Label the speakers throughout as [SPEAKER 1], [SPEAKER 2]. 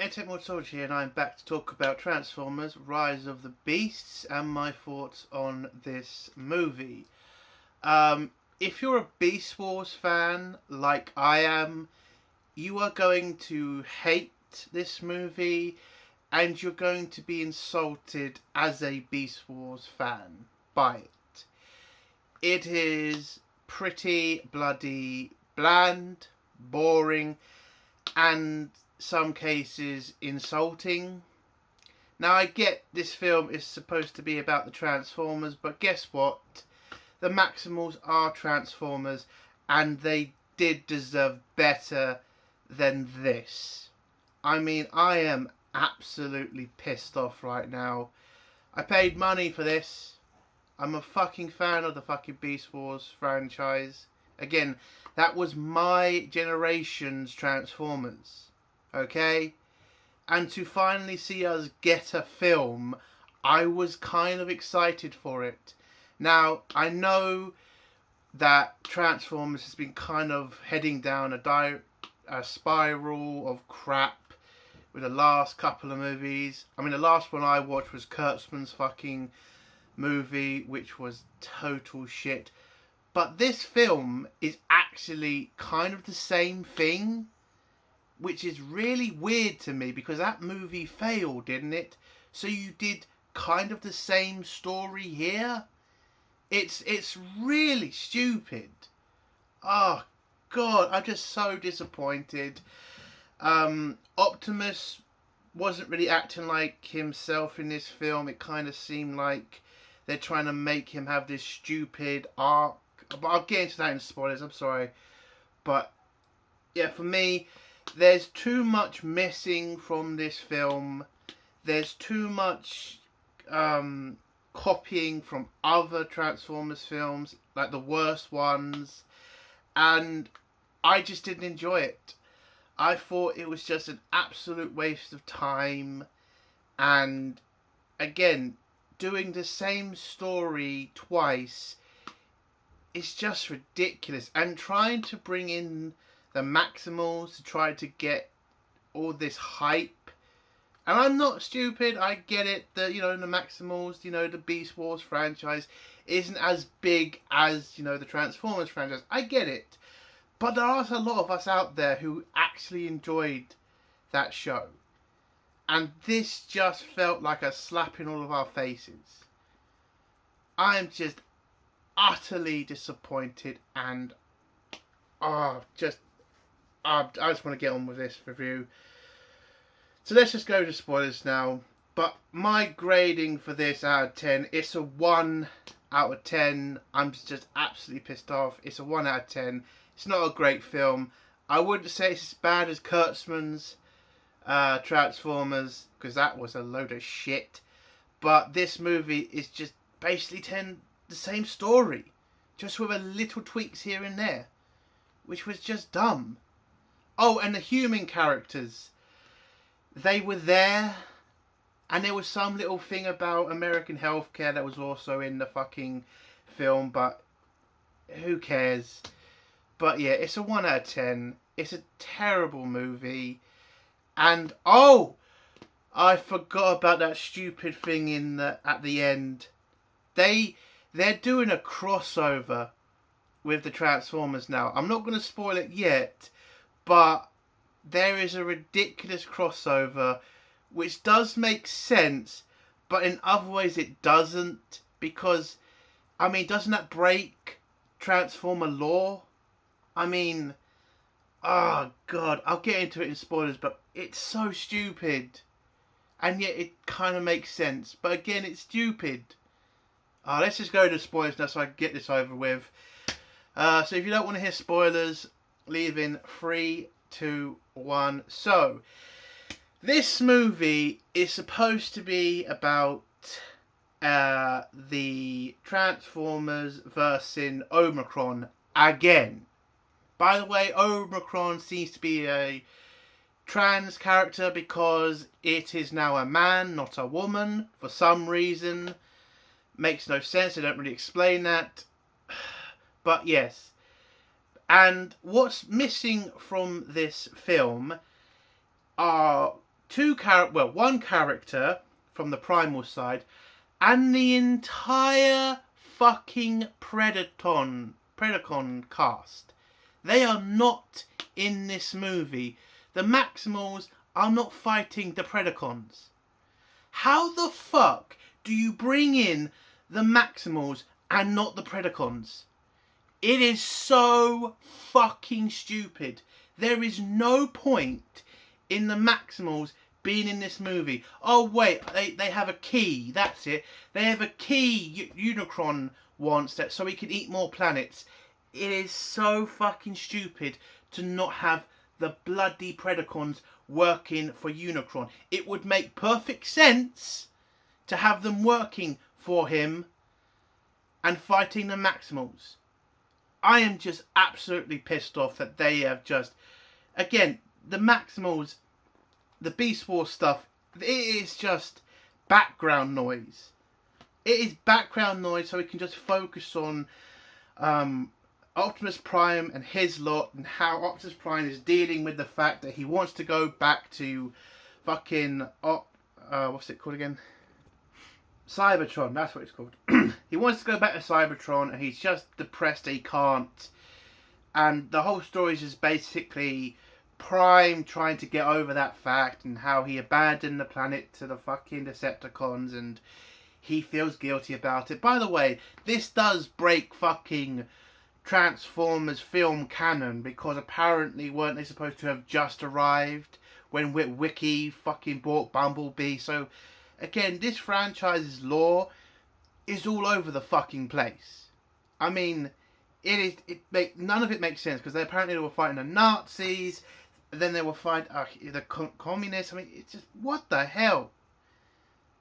[SPEAKER 1] EdTech here, and I'm back to talk about Transformers Rise of the Beasts and my thoughts on this movie. If you're a Beast Wars fan, like I am, you are going to hate this movie and you're going to be insulted as a Beast Wars fan by it. It is pretty bloody bland, boring, and some cases insulting. Now I get this film is supposed to be about the Transformers, but guess what? The Maximals are Transformers and they did deserve better than this. I mean, I am absolutely pissed off right now. I paid money for this. I'm a fucking fan of the fucking Beast Wars franchise. Again, that was my generation's Transformers. Okay? And to finally see us get a film, I was kind of excited for it. Now, I know that Transformers has been kind of heading down a spiral of crap with the last couple of movies. I mean, the last one I watched was Kurtzman's fucking movie, which was total shit. But this film is actually kind of the same thing, which is really weird to me because that movie failed, didn't it? So you did kind of the same story here? It's really stupid. Oh, God, I'm just so disappointed. Optimus wasn't really acting like himself in this film. It kind of seemed like they're trying to make him have this stupid arc. But I'll get into that in spoilers, I'm sorry. But, yeah, for me, there's too much missing from this film. There's too much copying from other Transformers films, like the worst ones. And I just didn't enjoy it. I thought it was just an absolute waste of time. And, again, doing the same story twice is just ridiculous. And trying to bring in the Maximals to try to get all this hype. And I'm not stupid, I get it that, the Maximals, the Beast Wars franchise isn't as big as, the Transformers franchise. I get it. But there are a lot of us out there who actually enjoyed that show. And this just felt like a slap in all of our faces. I am just utterly disappointed and I just want to get on with this review. So let's just go to spoilers now. But my grading for this out of 10, it's a 1 out of 10. I'm just absolutely pissed off. It's a 1 out of 10. It's not a great film. I wouldn't say it's as bad as Kurtzman's Transformers, because that was a load of shit. But this movie is just basically the same story, just with a little tweaks here and there, which was just dumb. Oh, and the human characters, they were there, and there was some little thing about American healthcare that was also in the fucking film, but who cares? But yeah, it's a 1 out of 10. It's a terrible movie. And, oh! I forgot about that stupid thing at the end. They're doing a crossover with the Transformers now. I'm not going to spoil it yet, but there is a ridiculous crossover which does make sense, but in other ways it doesn't, because, I mean, doesn't that break Transformer lore? I mean, oh God, I'll get into it in spoilers, but it's so stupid. And yet it kind of makes sense. But again, it's stupid. Let's just go to spoilers now so I can get this over with. So if you don't want to hear spoilers, leave in 3, 2, 1. So, this movie is supposed to be about the Transformers versus Omicron again. By the way, Omicron seems to be a trans character because it is now a man, not a woman, for some reason. Makes no sense, they don't really explain that. But yes. And what's missing from this film are one character from the Primal side, and the entire fucking Predacon cast. They are not in this movie. The Maximals are not fighting the Predacons. How the fuck do you bring in the Maximals and not the Predacons? It is so fucking stupid. There is no point in the Maximals being in this movie. Oh wait, they have a key. That's it. They have a key Unicron wants that so he can eat more planets. It is so fucking stupid to not have the bloody Predacons working for Unicron. It would make perfect sense to have them working for him and fighting the Maximals. I am just absolutely pissed off that they have just... Again, the Maximals, the Beast Wars stuff, it is just background noise. It is background noise so we can just focus on Optimus Prime and his lot, and how Optimus Prime is dealing with the fact that he wants to go back to fucking... what's it called again? Cybertron, that's what it's called. He wants to go back to Cybertron and he's just depressed that he can't. And the whole story is just basically Prime trying to get over that fact and how he abandoned the planet to the fucking Decepticons and he feels guilty about it. By the way, this does break fucking Transformers film canon because apparently weren't they supposed to have just arrived when Wiki fucking bought Bumblebee? So again, this franchise's lore is all over the fucking place. I mean, none of it makes sense because they were fighting the Nazis, then they were fighting the communists. I mean, it's just, what the hell?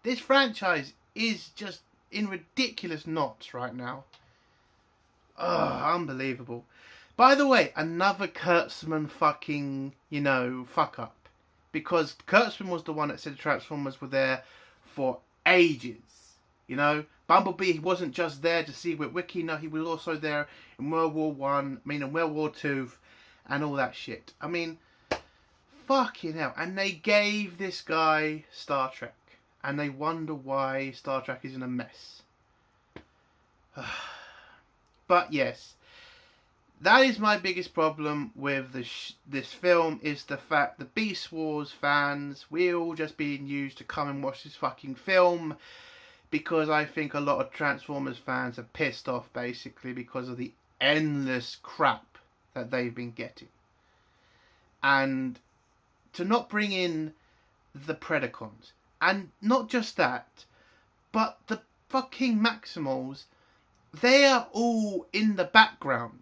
[SPEAKER 1] This franchise is just in ridiculous knots right now. Unbelievable. By the way, another Kurtzman fucking, fuck up. Because Kurtzman was the one that said the Transformers were there for ages. Bumblebee, he wasn't just there to see with Wiki. No, he was also there in World War One. In World War Two, and all that shit. I mean, fucking hell. And they gave this guy Star Trek, and they wonder why Star Trek is in a mess. But yes, that is my biggest problem with this film, is the fact the Beast Wars fans, we're all just being used to come and watch this fucking film, because I think a lot of Transformers fans are pissed off basically because of the endless crap that they've been getting. And to not bring in the Predacons, and not just that, but the fucking Maximals, they are all in the background.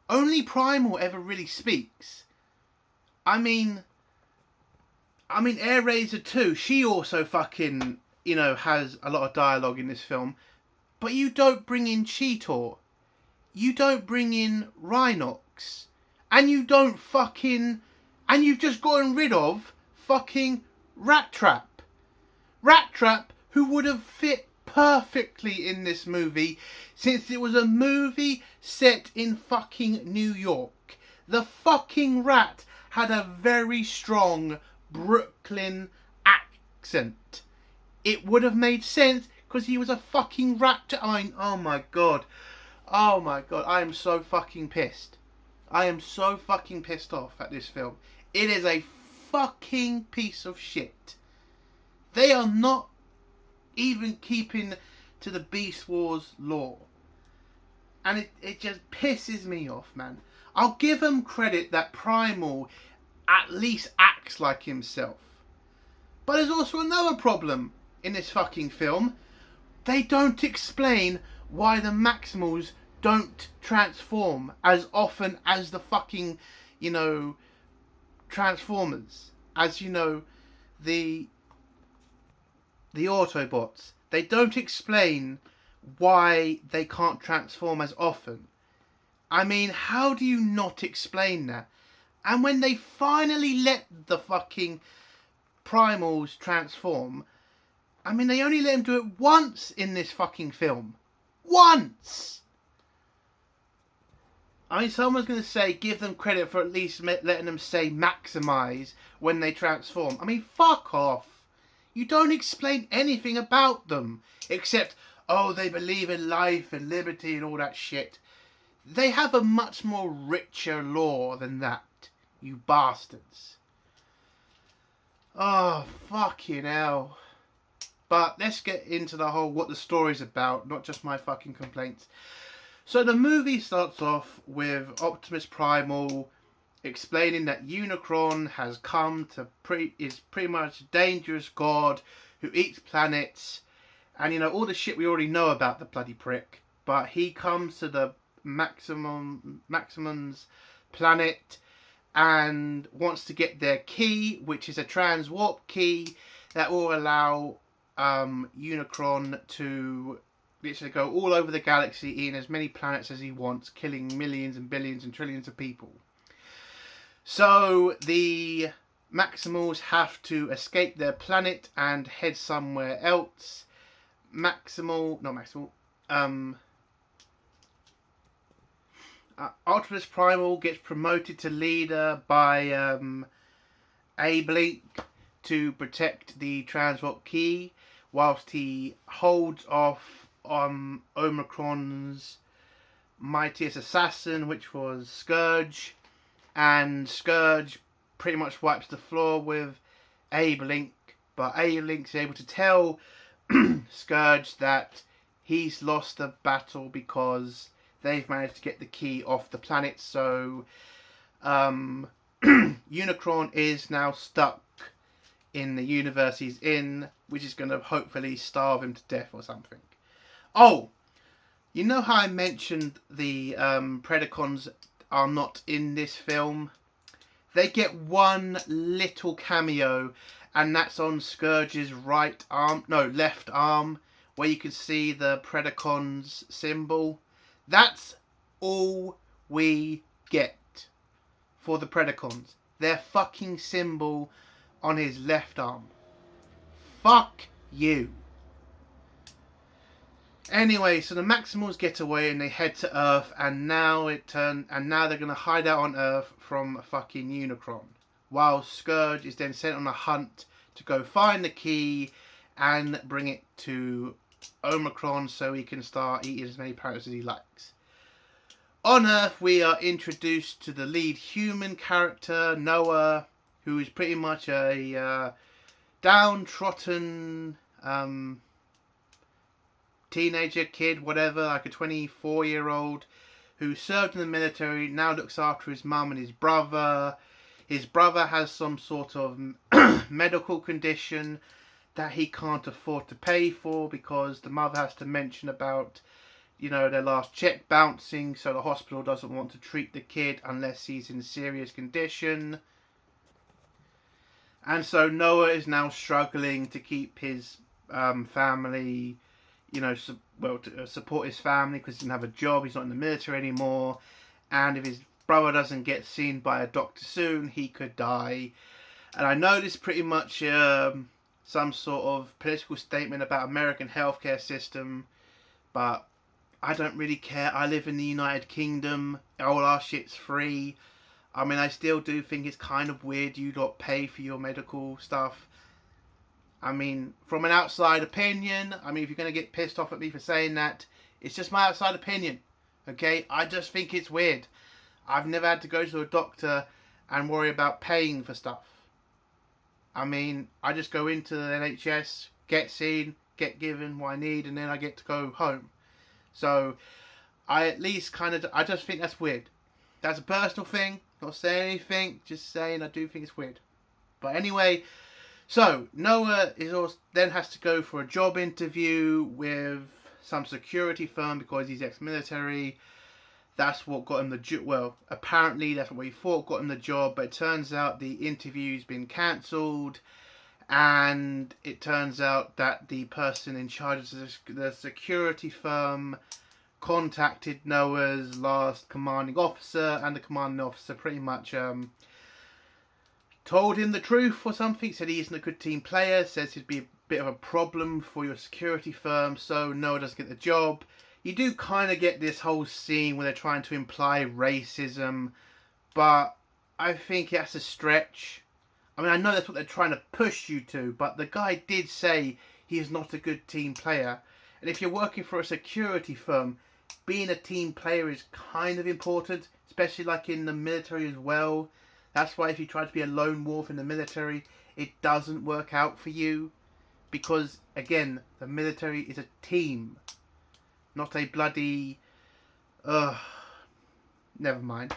[SPEAKER 1] Only Primal ever really speaks. I mean, Airazor 2, she also fucking, has a lot of dialogue in this film. But you don't bring in Cheetor. You don't bring in Rhinox. And you don't fucking... And you've just gotten rid of fucking Rat Trap. Rat Trap, who would have fit perfectly in this movie, since it was a movie set in fucking New York. The fucking rat had a very strong Brooklyn accent. It would have made sense because he was a fucking rat. Oh my god. Oh my god. I am so fucking pissed. I am so fucking pissed off at this film. It is a fucking piece of shit. They are not even keeping to the Beast Wars lore. And it just pisses me off, man. I'll give them credit that Primal at least acts like himself. But there's also another problem in this fucking film. They don't explain why the Maximals don't transform as often as the fucking, Transformers. As the Autobots. They don't explain why they can't transform as often. I mean, how do you not explain that? And when they finally let the fucking Primals transform, I mean, they only let them do it once in this fucking film. Once! I mean, someone's going to say, give them credit for at least letting them say maximize when they transform. I mean, fuck off. You don't explain anything about them. Except, oh, they believe in life and liberty and all that shit. They have a much more richer lore than that. You bastards. Oh, fucking hell. But let's get into the whole what the story's about, not just my fucking complaints. So the movie starts off with Optimus Primal explaining that Unicron has come to is pretty much a dangerous god who eats planets, and you know all the shit we already know about the bloody prick. But he comes to the Maximum's planet and wants to get their key, which is a transwarp key that will allow Unicron to literally go all over the galaxy, eating as many planets as he wants, killing millions and billions and trillions of people. So the Maximals have to escape their planet and head somewhere else. Optimus Primal gets promoted to leader by Abe Link to protect the transwarp key, whilst he holds off Omicron's mightiest assassin, which was Scourge, and Scourge pretty much wipes the floor with Abe Link, but Abe Link's able to tell Scourge that he's lost the battle because they've managed to get the key off the planet. So Unicron is now stuck in the universe he's in, which is going to hopefully starve him to death or something. Oh, you know how I mentioned the Predacons are not in this film? They get one little cameo, and that's on Scourge's left arm, where you can see the Predacons symbol. That's all we get for the Predacons. Their fucking symbol on his left arm. Fuck you. Anyway, so the Maximals get away and they head to Earth, and now they're gonna hide out on Earth from fucking Unicron, while Scourge is then sent on a hunt to go find the key and bring it to Omicron so he can start eating as many planets as he likes. On Earth, we are introduced to the lead human character, Noah, who is pretty much a downtrodden teenager, kid, whatever, like a 24-year-old who served in the military, now looks after his mum and his brother. His brother has some sort of medical condition that he can't afford to pay for because the mother has to mention about, you know, their last check bouncing, so the hospital doesn't want to treat the kid unless he's in serious condition. And so Noah is now struggling to keep his family, you know, to support his family because he doesn't have a job, he's not in the military anymore, and if his brother doesn't get seen by a doctor soon, he could die. And I know this is pretty much some sort of political statement about American healthcare system, but I don't really care. I live in the United Kingdom, all our shit's free. I mean, I still do think it's kind of weird you don't pay for your medical stuff. I mean, from an outside opinion, I mean, if you're going to get pissed off at me for saying that, it's just my outside opinion, okay? I just think it's weird. I've never had to go to a doctor and worry about paying for stuff. I mean, I just go into the NHS, get seen, get given what I need, and then I get to go home. So, I just think that's weird. That's a personal thing, not saying anything, just saying I do think it's weird. But anyway, so Noah then has to go for a job interview with some security firm because he's ex-military. That's what got him the job. Well, apparently that's what he thought got him the job, but it turns out the interview's been cancelled, and it turns out that the person in charge of the security firm contacted Noah's last commanding officer, and the commanding officer pretty much told him the truth or something, said he isn't a good team player, says he'd be a bit of a problem for your security firm, so Noah doesn't get the job. you do kind of get this whole scene where they're trying to imply racism, but I think that's a stretch. I mean, I know that's what they're trying to push you to, but the guy did say he is not a good team player. And if you're working for a security firm, being a team player is kind of important, especially like in the military as well. That's why if you try to be a lone wolf in the military, it doesn't work out for you. Because, again, the military is a team, not a bloody... never mind.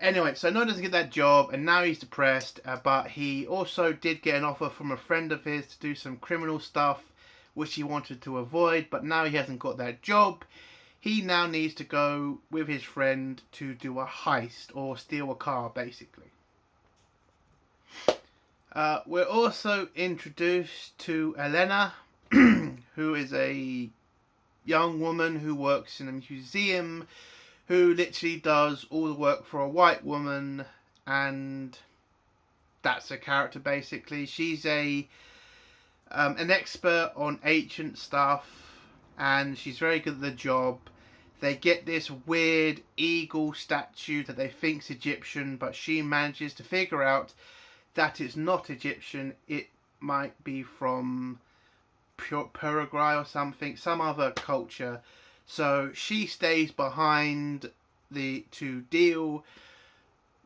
[SPEAKER 1] Anyway, so Noah doesn't get that job, and now he's depressed, but he also did get an offer from a friend of his to do some criminal stuff, which he wanted to avoid, but now he hasn't got that job. He now needs to go with his friend to do a heist, or steal a car, basically. We're also introduced to Elena, who is a young woman who works in a museum, who literally does all the work for a white woman, and that's her character basically. She's an expert on ancient stuff, and she's very good at the job. They get this weird eagle statue that they think's Egyptian, but she manages to figure out that it's not Egyptian. It might be from Paraguay or something, some other culture. So she stays behind to deal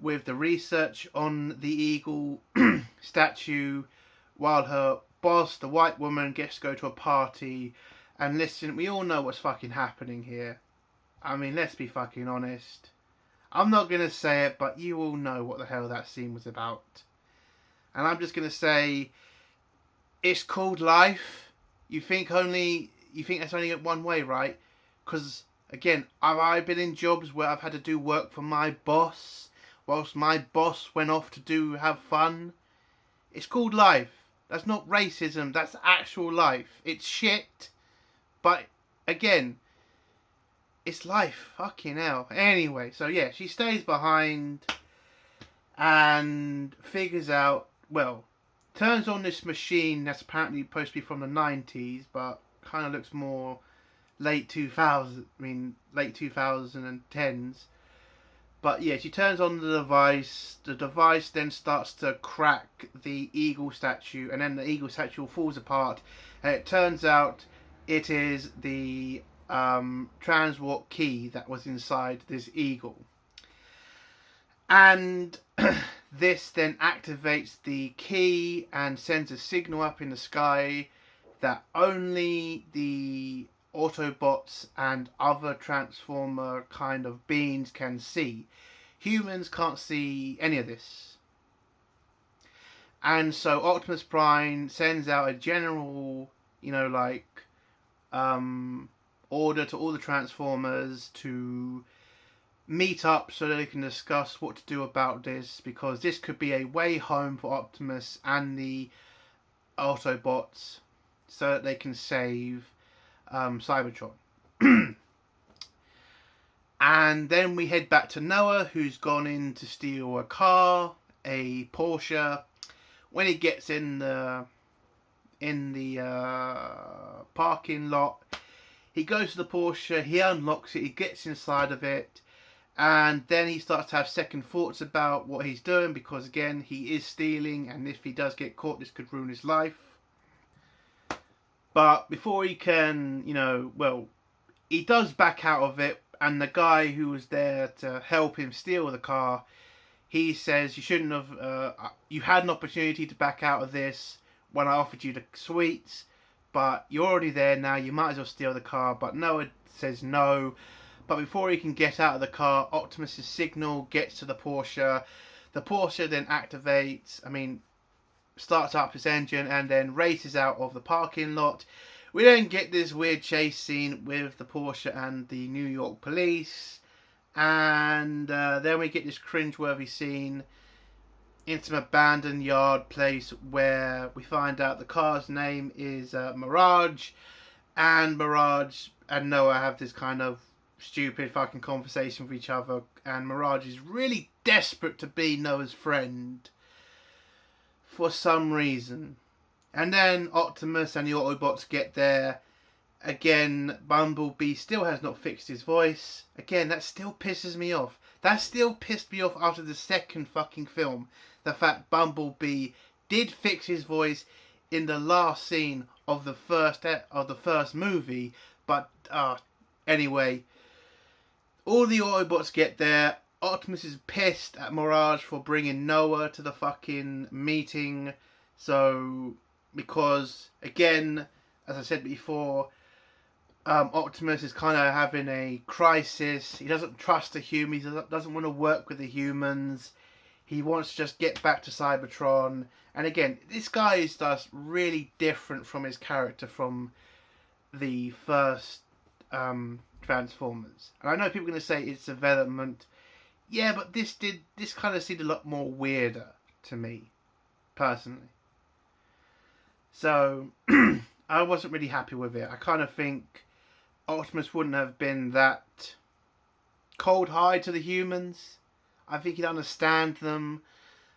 [SPEAKER 1] with the research on the eagle statue, while her boss, the white woman, gets to go to a party. And listen, we all know what's fucking happening here. I mean, let's be fucking honest. I'm not going to say it, but you all know what the hell that scene was about. And I'm just going to say, it's called life. You think that's only one way, right? Because, again, have I been in jobs where I've had to do work for my boss, whilst my boss went off to have fun? It's called life. That's not racism, that's actual life. It's shit, but, again, it's life. Fucking hell. Anyway, so yeah, she stays behind and figures out, well, turns on this machine that's apparently supposed to be from the 90s, but kind of looks more late 2010s. But yeah, she turns on the device. The device then starts to crack the eagle statue, and then the eagle statue falls apart. And it turns out it is the transwarp key that was inside this eagle. And this then activates the key and sends a signal up in the sky that only the Autobots and other Transformer kind of beings can see. Humans can't see any of this. And so Optimus Prime sends out a general, order to all the Transformers to meet up so that they can discuss what to do about this, because this could be a way home for Optimus and the Autobots so that they can save Cybertron. And then we head back to Noah, who's gone in to steal a car, a Porsche. When he gets in the parking lot, he goes to the Porsche, he unlocks it, he gets inside of it, and then he starts to have second thoughts about what he's doing, because again, he is stealing, and if he does get caught, this could ruin his life. But before he can, he does back out of it, and the guy who was there to help him steal the car, he says, you shouldn't have, you had an opportunity to back out of this when I offered you the sweets, but you're already there now, you might as well steal the car. But Noah says no. But before he can get out of the car, Optimus's signal gets to the Porsche. The Porsche then starts up its engine and then races out of the parking lot. We then get this weird chase scene with the Porsche and the New York police. And then we get this cringeworthy scene in some abandoned yard place where we find out the car's name is Mirage. And Mirage and Noah have this kind of stupid fucking conversation with each other. And Mirage is really desperate to be Noah's friend for some reason. And then Optimus and the Autobots get there, Again, Bumblebee still has not fixed his voice. Again, that still pisses me off. That still pissed me off after the second fucking film. The fact Bumblebee did fix his voice in the last scene of the first movie, but anyway, all the Autobots get there. Optimus is pissed at Mirage for bringing Noah to the fucking meeting. So, because again, as I said before, Optimus is kind of having a crisis. He doesn't trust the humans. He doesn't want to work with the humans. He wants to just get back to Cybertron. And again, this guy is just really different from his character from the first Transformers. And I know people are going to say it's development. Yeah, but this kind of seemed a lot more weirder to me, personally. So, I wasn't really happy with it. I kind of think Optimus wouldn't have been that cold-hearted to the humans. I think he'd understand them.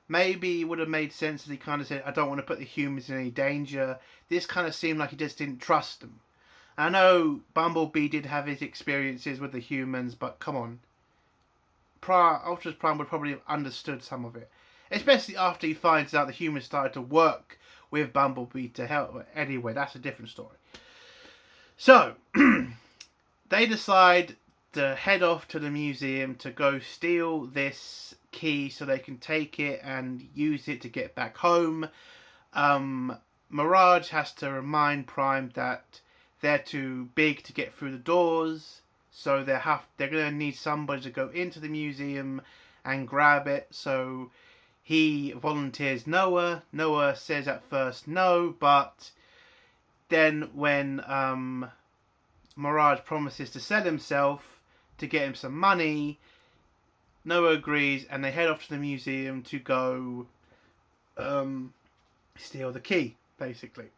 [SPEAKER 1] Maybe it would have made sense if he kind of said, I don't want to put the humans in any danger. This kind of seemed like he just didn't trust them. I know Bumblebee did have his experiences with the humans, but come on. Optimus Prime would probably have understood some of it. Especially after he finds out the humans started to work with Bumblebee to help. Anyway, that's a different story. So, they decide to head off to the museum to go steal this key so they can take it and use it to get back home. Mirage has to remind Prime that they're too big to get through the doors, so they're going to need somebody to go into the museum and grab it. So he volunteers Noah. Noah says at first no, but then when Mirage promises to sell himself to get him some money, Noah agrees, and they head off to the museum to go steal the key, basically.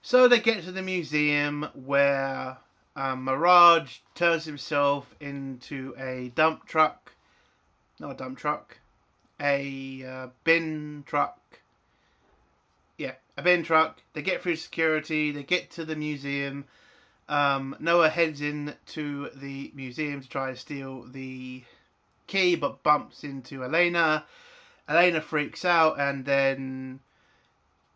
[SPEAKER 1] So they get to the museum where Mirage turns himself into a dump truck. Not a dump truck. A bin truck. Yeah, a bin truck. They get through security. They get to the museum. Noah heads in to the museum to try to steal the key, but bumps into Elena. Elena freaks out, and then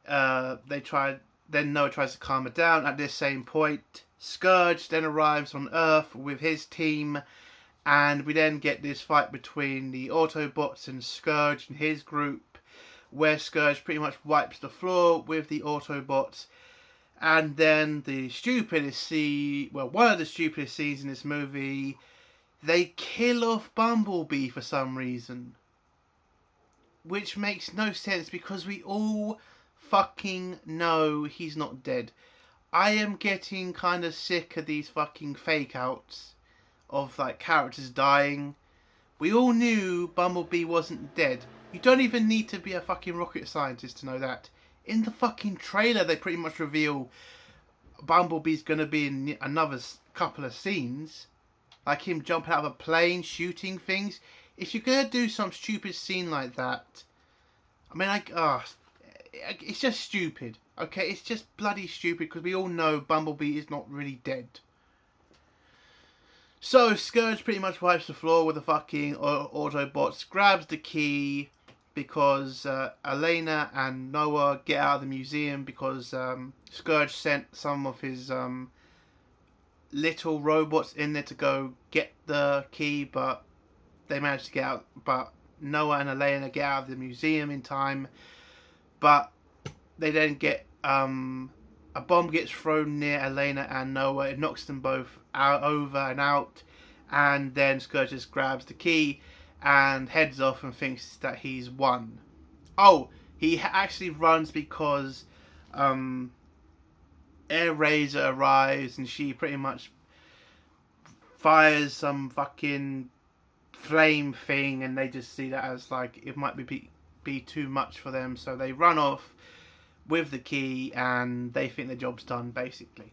[SPEAKER 1] Then Noah tries to calm her down. At this same point, Scourge then arrives on Earth with his team, and we then get this fight between the Autobots and Scourge and his group, where Scourge pretty much wipes the floor with the Autobots. And then the stupidest scene, well, one of the stupidest scenes in this movie, they kill off Bumblebee for some reason. Which makes no sense because we all fucking know he's not dead. I am getting kind of sick of these fucking fake outs of like characters dying. We all knew Bumblebee wasn't dead. You don't even need to be a fucking rocket scientist to know that. In the fucking trailer, they pretty much reveal Bumblebee's going to be in another couple of scenes. Like him jumping out of a plane, shooting things. If you're going to do some stupid scene like that, I mean, it's just stupid. Okay, it's just bloody stupid because we all know Bumblebee is not really dead. So, Scourge pretty much wipes the floor with the fucking Autobots, grabs the key, because Elena and Noah get out of the museum because Scourge sent some of his little robots in there to go get the key, but they managed to get out. But Noah and Elena get out of the museum in time, but they then get a bomb gets thrown near Elena and Noah. It knocks them both over and out, and then Scourge just grabs the key and heads off and thinks that he's won. Oh, he actually runs because Airazor arrives and she pretty much fires some fucking flame thing, and they just see that as like it might be too much for them, so they run off with the key and they think the job's done, basically.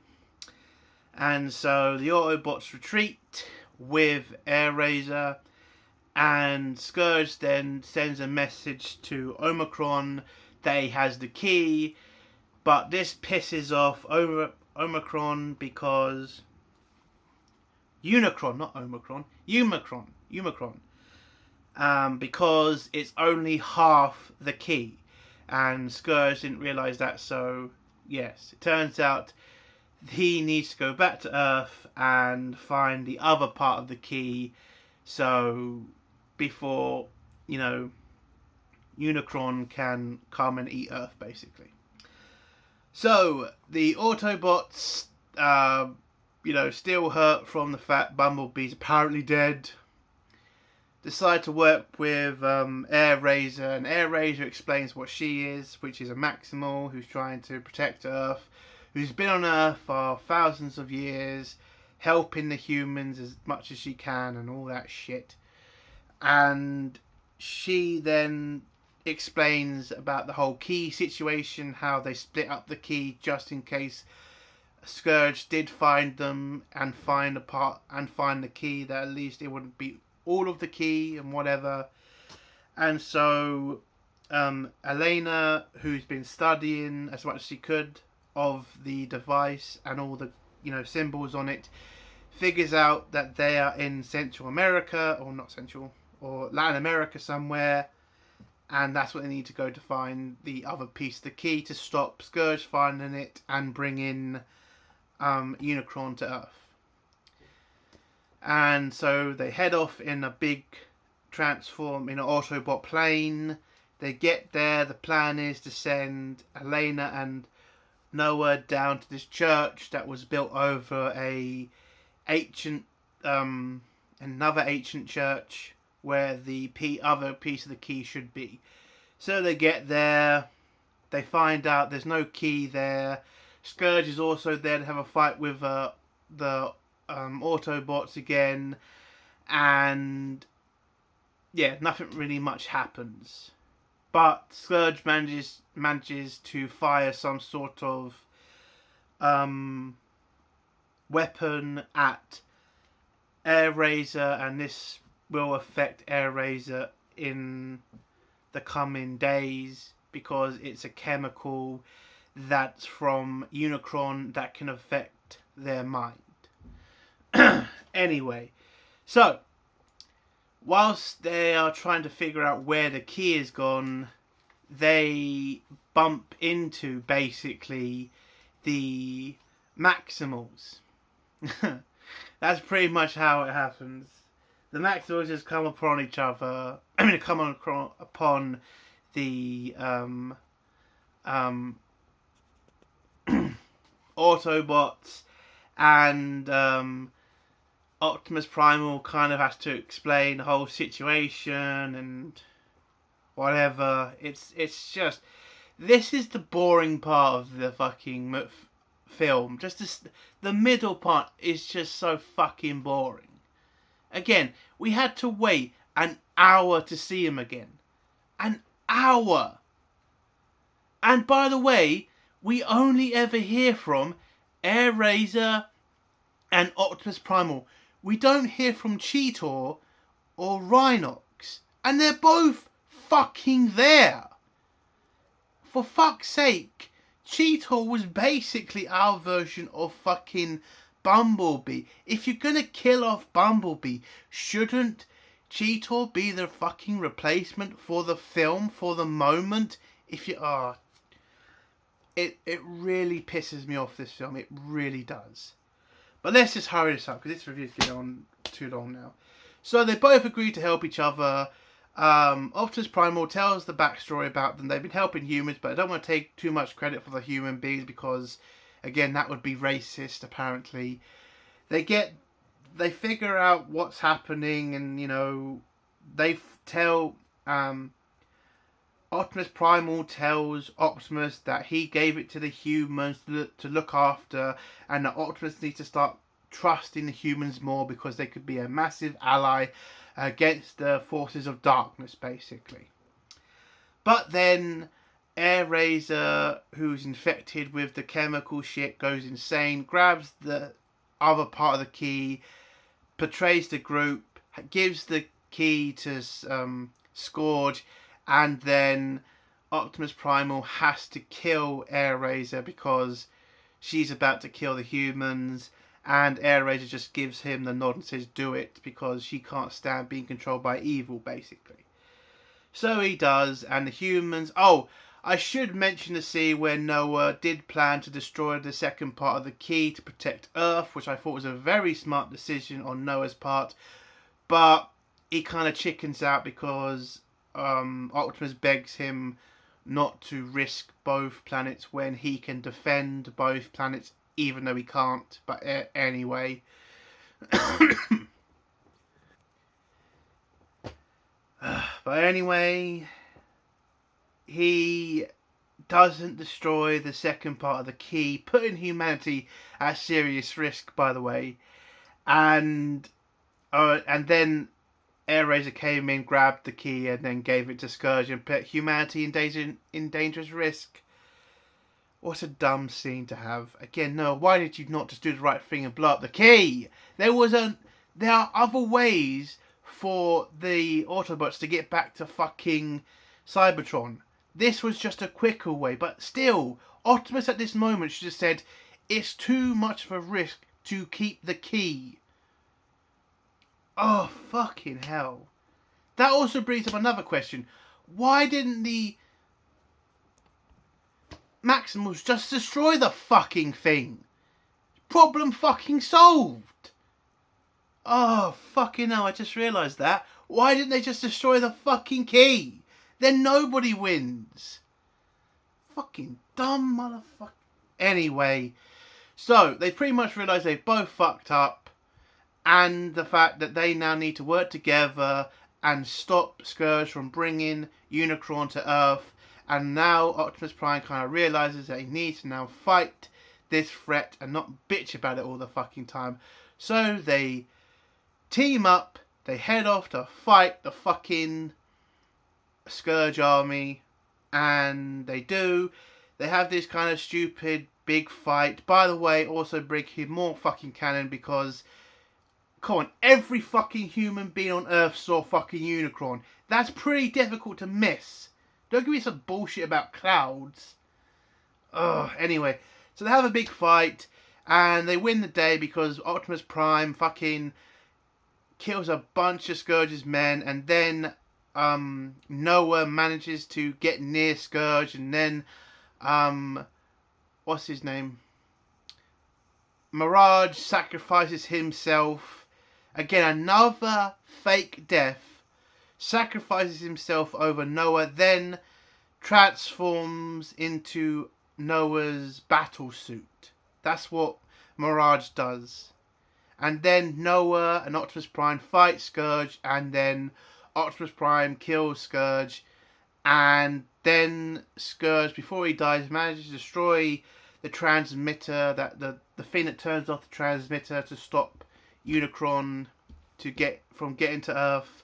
[SPEAKER 1] And so the Autobots retreat with Airazor, and Scourge then sends a message to Omicron that he has the key, but this pisses off Omicron because Unicron, not Omicron, Umicron, because it's only half the key, and Scourge didn't realise that. So yes, it turns out he needs to go back to Earth and find the other part of the key. So before Unicron can come and eat Earth, basically. So the Autobots, still hurt from the fact Bumblebee's apparently dead, decide to work with Airazor, and Airazor explains what she is, which is a Maximal who's trying to protect Earth, who's been on Earth for thousands of years, helping the humans as much as she can and all that shit. And she then explains about the whole key situation, how they split up the key just in case Scourge did find them and find the key, that at least it wouldn't be all of the key and whatever. And so Elena, who's been studying as much as she could of the device and all the symbols on it, figures out that they are in Central America, or not Central, or Latin America somewhere, and that's what they need to go to find the other piece of the key to stop Scourge finding it and bring in Unicron to Earth. And so they head off in a big transform in an Autobot plane. They get there. The plan is to send Elena and Noah down to this church that was built over another ancient church where the other piece of the key should be. So they get there. They find out there's no key there. Scourge is also there to have a fight with the Autobots again, and yeah, nothing really much happens. But Scourge manages to fire some sort of weapon at Airazor, and this will affect Airazor in the coming days because it's a chemical that's from Unicron that can affect their mind. Anyway, so whilst they are trying to figure out where the key is gone, they bump into basically the Maximals. That's pretty much how it happens. The Maximals just come upon each other. Upon the Autobots, and Optimus Primal kind of has to explain the whole situation and whatever. It's just, this is the boring part of the fucking film. The middle part is just so fucking boring. Again, we had to wait an hour to see him again. An hour! And by the way, we only ever hear from Airazor and Optimus Primal. We don't hear from Cheetor or Rhinox. And they're both fucking there. For fuck's sake, Cheetor was basically our version of fucking Bumblebee. If you're gonna kill off Bumblebee, shouldn't Cheetor be the fucking replacement for the film, for the moment? If you are... It really pisses me off, this film. It really does. But let's just hurry this up, because this review's getting on too long now. So they both agree to help each other. Optimus Primal tells the backstory about them. They've been helping humans, but I don't want to take too much credit for the human beings, because, again, that would be racist, apparently. They figure out what's happening, and, they tell... Optimus Primal tells Optimus that he gave it to the humans to look after, and that Optimus needs to start trusting the humans more because they could be a massive ally against the forces of darkness, basically. But then Airazor, who's infected with the chemical shit, goes insane, grabs the other part of the key, betrays the group, gives the key to Scourge, and then Optimus Primal has to kill Airazor because she's about to kill the humans, and Airazor just gives him the nod and says, do it, because she can't stand being controlled by evil, basically. So he does, and the humans... Oh, I should mention the scene where Noah did plan to destroy the second part of the key to protect Earth, which I thought was a very smart decision on Noah's part. But he kind of chickens out because Optimus begs him not to risk both planets when he can defend both planets, even though he can't. But anyway... But anyway, he doesn't destroy the second part of the key, putting humanity at serious risk, by the way. And then Airazor came in, grabbed the key, and then gave it to Scourge and put humanity in dangerous risk. What a dumb scene to have. Again, no, why did you not just do the right thing and blow up the key? There are other ways for the Autobots to get back to fucking Cybertron. This was just a quicker way, but still, Optimus at this moment should have said, it's too much of a risk to keep the key. Oh, fucking hell. That also brings up another question. Why didn't the Maximals just destroy the fucking thing? Problem fucking solved. Oh, fucking hell, I just realised that. Why didn't they just destroy the fucking key? Then nobody wins. Fucking dumb motherfucker. Anyway, so they pretty much realised they've both fucked up, and the fact that they now need to work together and stop Scourge from bringing Unicron to Earth. And now Optimus Prime kind of realises that he needs to now fight this threat and not bitch about it all the fucking time. So they team up, they head off to fight the fucking Scourge army, and they do. They have this kind of stupid big fight. By the way, also bringing more fucking canon because, come on, every fucking human being on Earth saw fucking Unicron. That's pretty difficult to miss. Don't give me some bullshit about clouds. Ugh, anyway, so they have a big fight, and they win the day because Optimus Prime fucking kills a bunch of Scourge's men, and then Noah manages to get near Scourge, and then what's his name? Mirage sacrifices himself. Again, another fake death. Sacrifices himself over Noah, then transforms into Noah's battle suit. That's what Mirage does. And then Noah and Optimus Prime fight Scourge, and then Optimus Prime kills Scourge, and then Scourge, before he dies, manages to destroy the transmitter, that the thing that turns off the transmitter to stop Unicron from getting to Earth.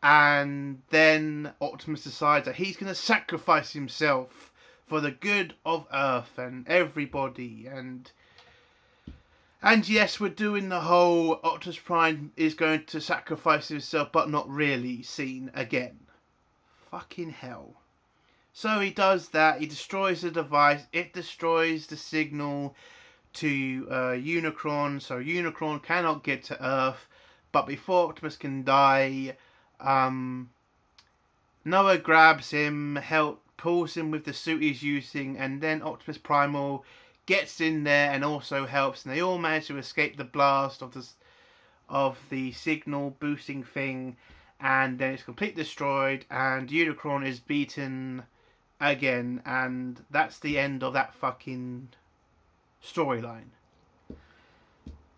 [SPEAKER 1] And then Optimus decides that he's going to sacrifice himself for the good of Earth and everybody. And yes, we're doing the whole Optimus Prime is going to sacrifice himself, but not really scene again. Fucking hell. So he does that. He destroys the device. It destroys the signal to Unicron. So Unicron cannot get to Earth. But before Optimus can die, Noah grabs him, pulls him with the suit he's using, and then Optimus Primal gets in there and also helps, and they all manage to escape the blast of the signal boosting thing, and then it's completely destroyed, and Unicron is beaten again, and that's the end of that fucking storyline.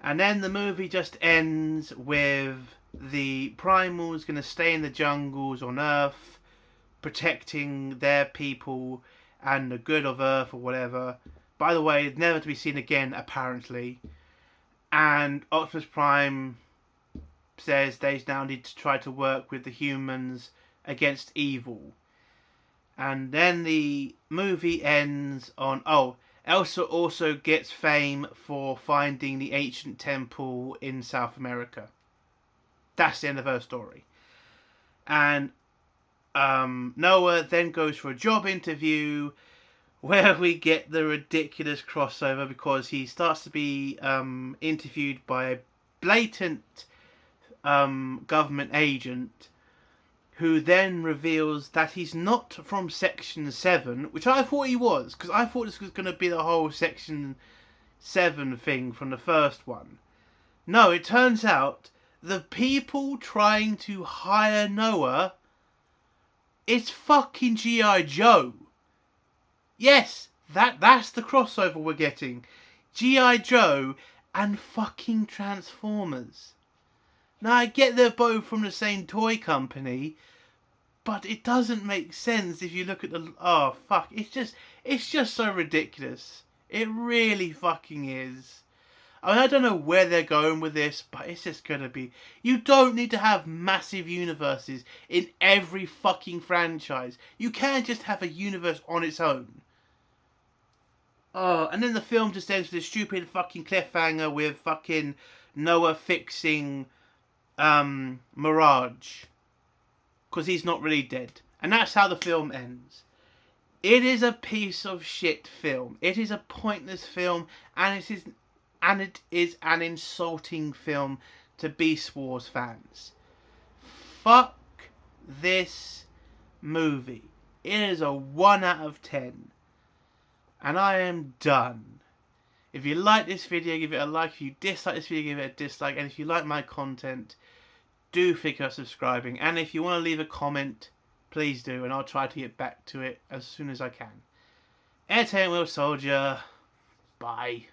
[SPEAKER 1] And then the movie just ends with the Primals going to stay in the jungles on Earth, protecting their people and the good of Earth or whatever. By the way, never to be seen again, apparently. And Optimus Prime says they now need to try to work with the humans against evil. And then the movie ends on... Oh, Elsa also gets fame for finding the ancient temple in South America. That's the end of her story. And Noah then goes for a job interview where we get the ridiculous crossover because he starts to be interviewed by a blatant government agent who then reveals that he's not from Section 7, which I thought he was, because I thought this was going to be the whole Section 7 thing from the first one. No, it turns out the people trying to hire Noah is fucking G.I. Joe. Yes, that's the crossover we're getting. G.I. Joe and fucking Transformers. Now, I get they're both from the same toy company, but it doesn't make sense if you look at the... Oh, fuck. It's just so ridiculous. It really fucking is. I mean, I don't know where they're going with this, but it's just going to be... You don't need to have massive universes in every fucking franchise. You can't just have a universe on its own. Oh, and then the film just ends with a stupid fucking cliffhanger with fucking Noah fixing Mirage. Because he's not really dead. And that's how the film ends. It is a piece of shit film. It is a pointless film, and it is an insulting film to Beast Wars fans. Fuck this movie. It is a 1 out of 10. And I am done. If you like this video, give it a like. If you dislike this video, give it a dislike. And if you like my content, do think of subscribing. And if you want to leave a comment, please do. And I'll try to get back to it as soon as I can. Entertainment Will Soldier. Bye.